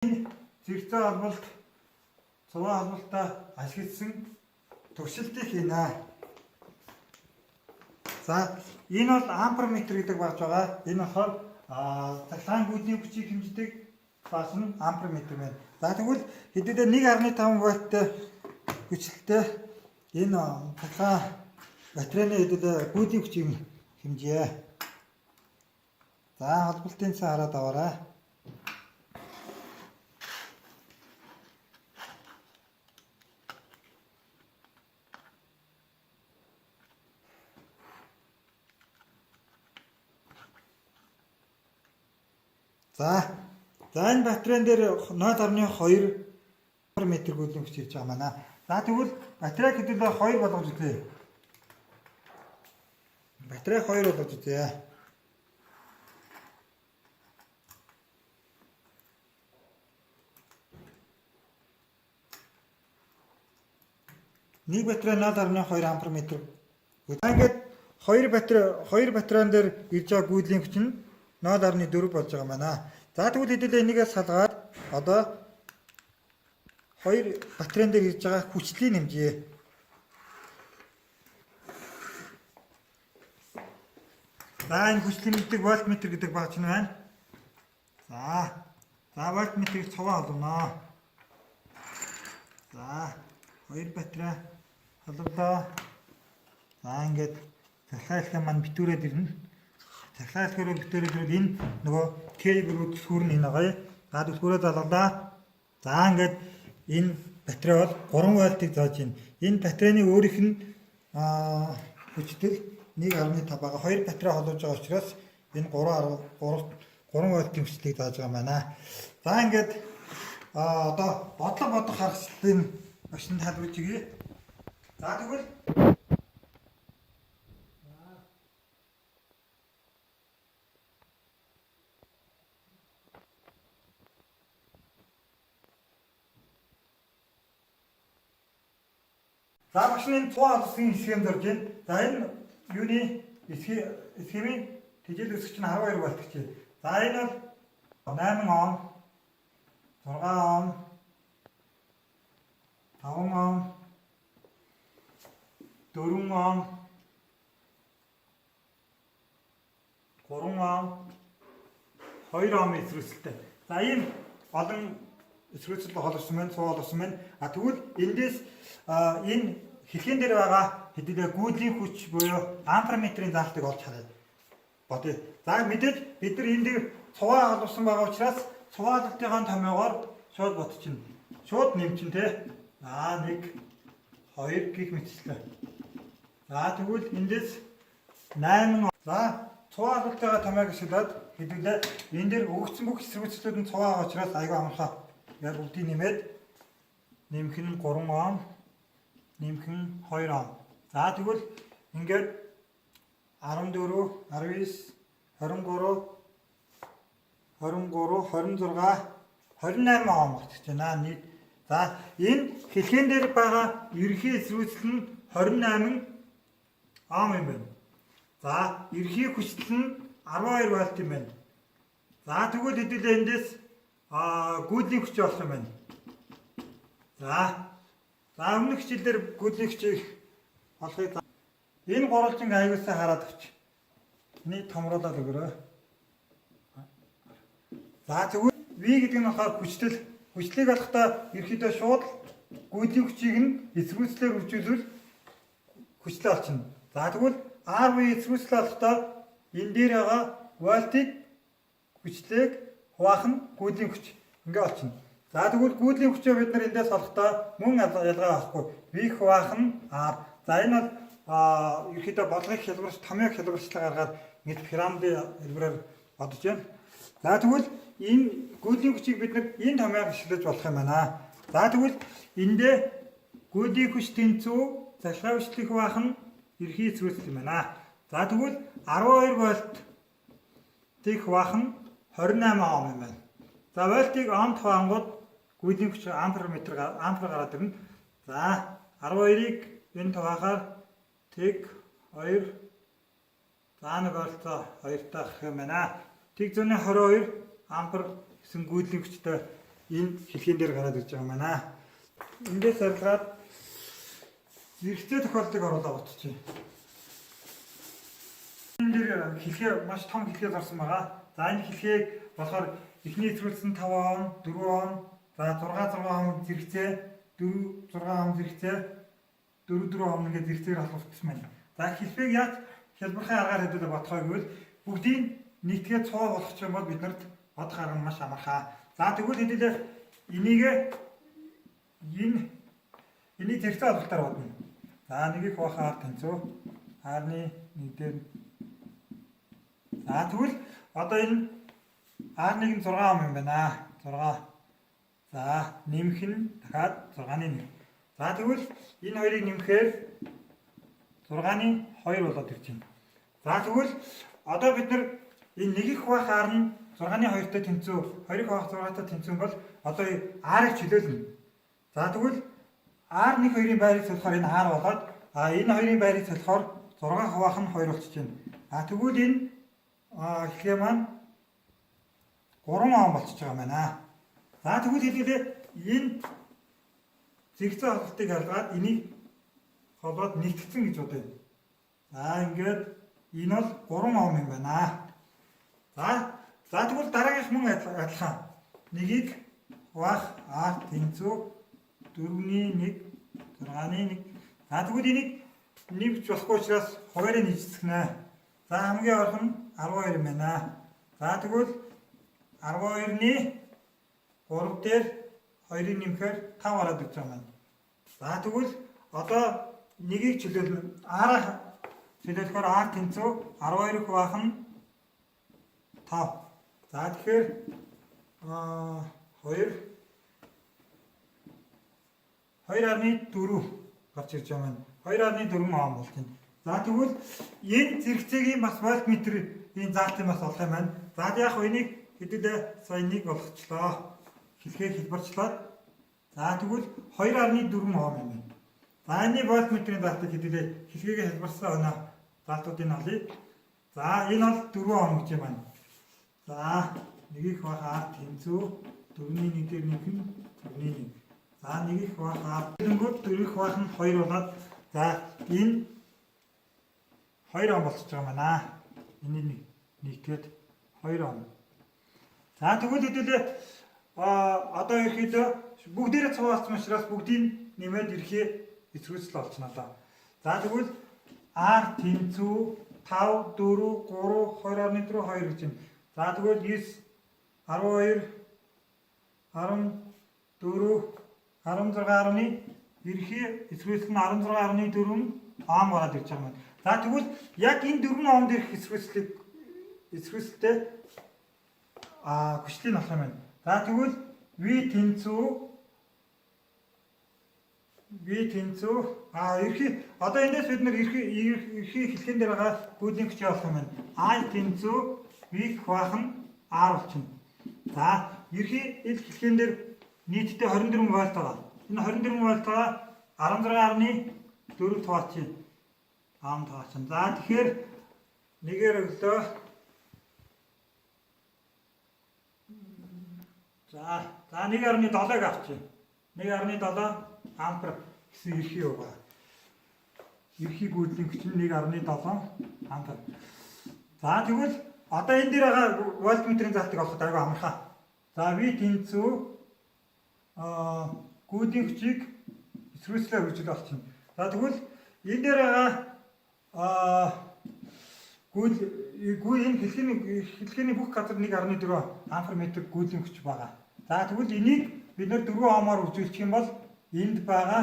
Зэрэгцээ холболт цуваа холболтоо ашигласан туршилтыг хийнэ. За энэ бол амперметр гэдэг багж байгаа. Энэ болохоор цахилгаан гүйдний хүчийг хэмждэг багш нь амперметр байна. За тэгвэл хэдүүлээ 1.5 вольттой хүчлэлтэй энэ цахилгаан батарейны хэдүүлээ гүйдний хүчийг хэмжээ. За холболтын цаа хараад аваарай. За энэ батарейн дээр 0.2 метр гүйдний хүч ирж байгаа маа. За тэгвэл батарей хэдүүлээ 2 болгож үзье. Батарей 2 болгож үзье. Нэг батарей 0.2 амперметр. Ингээд хоёр батарейн дээр ирж байгаа гүйдлийн хүч нь 0.4 болж байгаа маа. За тэгвэл хэдүүлээ энийгээс салгаад одоо хоёр батарейн дээр ирж байгаа хүчлийг нэмжээ. За энэ хүчлийг нэмдэг вольтметр гэдэг багч нь байна. За вольтметрийг цуваа холбоно. За хоёр батарей холболоо. За ингээд цахилгаан маань битүүрээд ирнэ. Цахилгаан битүүрээд ирвэл энэ нөгөө кейбрүүд сүрэн энэ байгаа. За түлхүүрээ залгалаа. За ингээд энэ батарей бол 3 вольтыг зааж байна. Энэ батарейны өөрийнх нь хүчтэй 1.5 байгаа. Хоёр батарей холбож байгаа учраас энэ 3 вольтын хүчлийг зааж байгаа маа. За ингээд одоо бодлого харгалзлын машин тайлбарж өгье. За тэгвэл за машины цуваа холбосын схем зорж байна. За энэ юуны схемийн тэжээл өсгч нь 12 вольт гэж байна. За энэ бол 8 ом, 6 ом, 5 ом, 4 ом, 3 ом, 2 ом эсрэгцэлтэй. За энэ олон эсрэгцэл холбосон байна, цуваа холбосон байна. Тэгвэл эндээс энэ хэлхэн дээр байгаа хэдүүлээ гүйдлийн хүч буюу амперметрийн заалтыг олж хараад бодъё. За мэдээж бид нар энэ дээр цуваа холбосон байгаа учраас цуваалтын томьёогоор шууд бодчихно. Шууд нэмчин те. 1 2 гих мэтчлээ. За тэгвэл эндээс 8. За цуваалтын томьёог шилээд хэдүүлээ энэ дээр өгөгдсөн бүх эсрэгцлүүд нь цуваа байгаа учраас аягүй амархаа. Яг бүгдийг нэмээд нэмэх нь 3 ом, нэмэх нь 2 ом. За тэгвэл ингээд 14, 19, 23, 26, 28 ом болчихж байна. Нийт. За энэ хэлхэн дээр байгаа ерхий эсрэгцэл нь 28 ом юм байна. За ерхий хүчил нь 12 вольт юм байна. За тэгвэл хэдүүлээ эндээс гүйдлийн хүч болох юм байна. За өмнөх хичээлээр гүйдлийн хүчийг олохыг энэ гурвалжин аягуулсаа хараад өгч. Энийг томруулаад өгөрөө. За тэгвэл V гэдэг нь болохоор хүчлийг олохдоо ерөөдөө шууд гүйдлийн хүчийг нь эсрүүцлээр үржүүлвэл хүчлээ олчихно. За тэгвэл R буюу эсрүүцлээ олохдоо энэ дээр байгаа вольтыг хүчлийг хуваах нь гүйдлийн хүч ингээ олчихно. За тэгвэл гүйдлийн хүчөө бид нар эндээс олохдоо мөн ялгаа авахгүй. V хуваах нь R. За энэ бол ерөөдөө бодлогыг хэлбэрч томьёог хэлбэрчлээ гаргаад ингэж пирамидын хэлбэрээр бодож байна. За тэгвэл энэ гүйдлийн хүчийг бид нар энэ томьёог ашиглаж болох юм байна. За тэгвэл эндээ гүйдлийн хүч тэнцүү цахилгаан хүчлийг хуваах нь ерхий эсрүүцэл юм байна. За тэгвэл 12 вольтыг хуваах нь 28 ом юм байна. За вольтыг омд хуваангууд гүйдлийн хүч ампер гараад ирнэ. За 12-ыг энэ хуваахаар тэг 2 за нэг олцоо 2 таах юм байна. Тэг зүүнээ 22 ампер гэсэн гүйдлийн хүчтэй энэ хэлхиэн дээр гараад ирж байгаа юм байна. Эндээс арилгаад зэрэгцээ тохиолдлыг оруулаад утчих. Энэ дээр хэлхээ маш том хэлхээ зарсан байгаа. За энэ хэлхээг болохоор эхний эсрүүлсэн 5 он, 4 он, за 6 он зэрэгцээ, 4 6 он зэрэгцээ, 4 он ингээд зэрэгцээр халуулсан байна. За хэлхээг яаж хялбархан аргаар хэдүүлээ бодохоо гэвэл бүгдийг нийтгээ цоо болгох юм бол биднэрт бодох арга нь маш амархаа. За тэгвэл хэдүүлээ энийг зэрэгцээ албалтаар бодно. За нэгийг хуваахаар тэнцүү R-ны 1 дээр. За тэгвэл одоо энэ R-ыг 6 ом юм байна. 6. За нэмэх нь дахиад 6-ны 1. За тэгвэл энэ хоёрыг нэмэхээр 6-ны 2 болоод ирж байна. За тэгвэл одоо бид нар энэ нэгийг хуваах R нь 6-ны 2-тай тэнцүү, 2-ыг хуваах 6-тай тэнцүү бол одоо R-ыг чөлөөлнө. За тэгвэл R1 2-ын байрыг солихоор энэ R болоод энэ хоёрын байрыг солихоор 6 хуваах нь 2 болчихж байна. Тэгвэл энэ хэлхээ маань 3 он болчихж байгаа юм байна. За тэгвэл хэлээ энэ зэрэгцээ холболтыг харгаад энийг холбоод нэгтгэсэн гэж бодъё. За ингээд энэ бол 3 он юм байна. За тэгвэл дараагийнх мөн адилхан. Нэгийг хуваах R тэнцүү 4-ний 1, 6-ны 1. За тэгвэл энийг нэгж болохгүй учраас хоёрыг нийцэхнэ. За хамгийн орхон нь 12 юм байна. За тэгвэл 12-ны 3 дээр 2-ыг нэмэхээр 5 ороод ирж байгаа юм. За тэгвэл одоо нэгийг чөлөөлнө. R чөлөөлөхөөр R тэнцүү 12-ыг хуваах нь 5. За тэгэхээр 2.4 гарч ирж байгаа юм. 2.4 он болж байна. За тэгвэл энэ зэрэгцээгийн бас вольтметр энэ заалтын бас олох юм байна. За яг энийг хэдүүлээ сая 1 болгочлоо. Хэлхээ хэлбэрчлээд. За тэгвэл 2.4 он юм байна. За энэ вольтметрийн заалтыг хэдүүлээ хэлхээгээ хэлбэрсэн оноо заалтуудыг олъё. За энэ бол 4 он гэж юм байна. За нэгийг хуваах тэнцүү 4-ний 1 дээр нэмэх нь 4-ний 1. За нэгийг хуваах тэнгууд 4-ийг хуваах нь 2 болоод за энэ 2 он болчихж байгаа юм байна. Энийг нийтгээд 2 он. За тэгвэл хэдүүлээ одоо ерөөхдөө бүгдээрээ цугаалсан учраас бүгдийг нэмээд ирэхээ эсрүүцэл олчихно одоо. За тэгвэл R тэнцүү 5 4 3 2.4 2 гэж байна. За тэгвэл 9 12 14 16-ны ерхий эсрүүцэл нь 16.4 он гараад ирж байгаа юм. За тэгвэл яг энэ 4 он дээрх эсрүүцэлтэй хүчлийг олох юм байна. За тэгвэл V тэнцүү ерхий одоо эндээс бид нар ерхий хэлхэн дээр байгаа гүйдлийн хүчийг олох юм байна. I тэнцүү V хуваах нь R болчихно. За ерхий ил хэлхэн дээр нийтдээ 24 вольт байгаа. Энэ 24 вольтгаа 16.4 тооцъё. Аам тооцсон. За тэгэхээр нэгээр өглөө. За 1.7-ыг авчих. 1.7 ампер гэсэн ерхий байгаа. Ерхий гүйдлийн хүч нь 1.7 ампер. За тэгвэл одоо энэ дээр байгаа вольтметрийн залтыг олоход аягүй амархан. За V тэнцүү гүйдлийн хүчийг эсрүүцлээр хөгжил олчихно. За тэгвэл энэ дээр байгаа энэ хэлхээний бүх газар 1.4 ампер метр гүйдлийн хүч байгаа. За тэгвэл энийг бид нэр 4 омоор үзүүлчих юм бол энд байгаа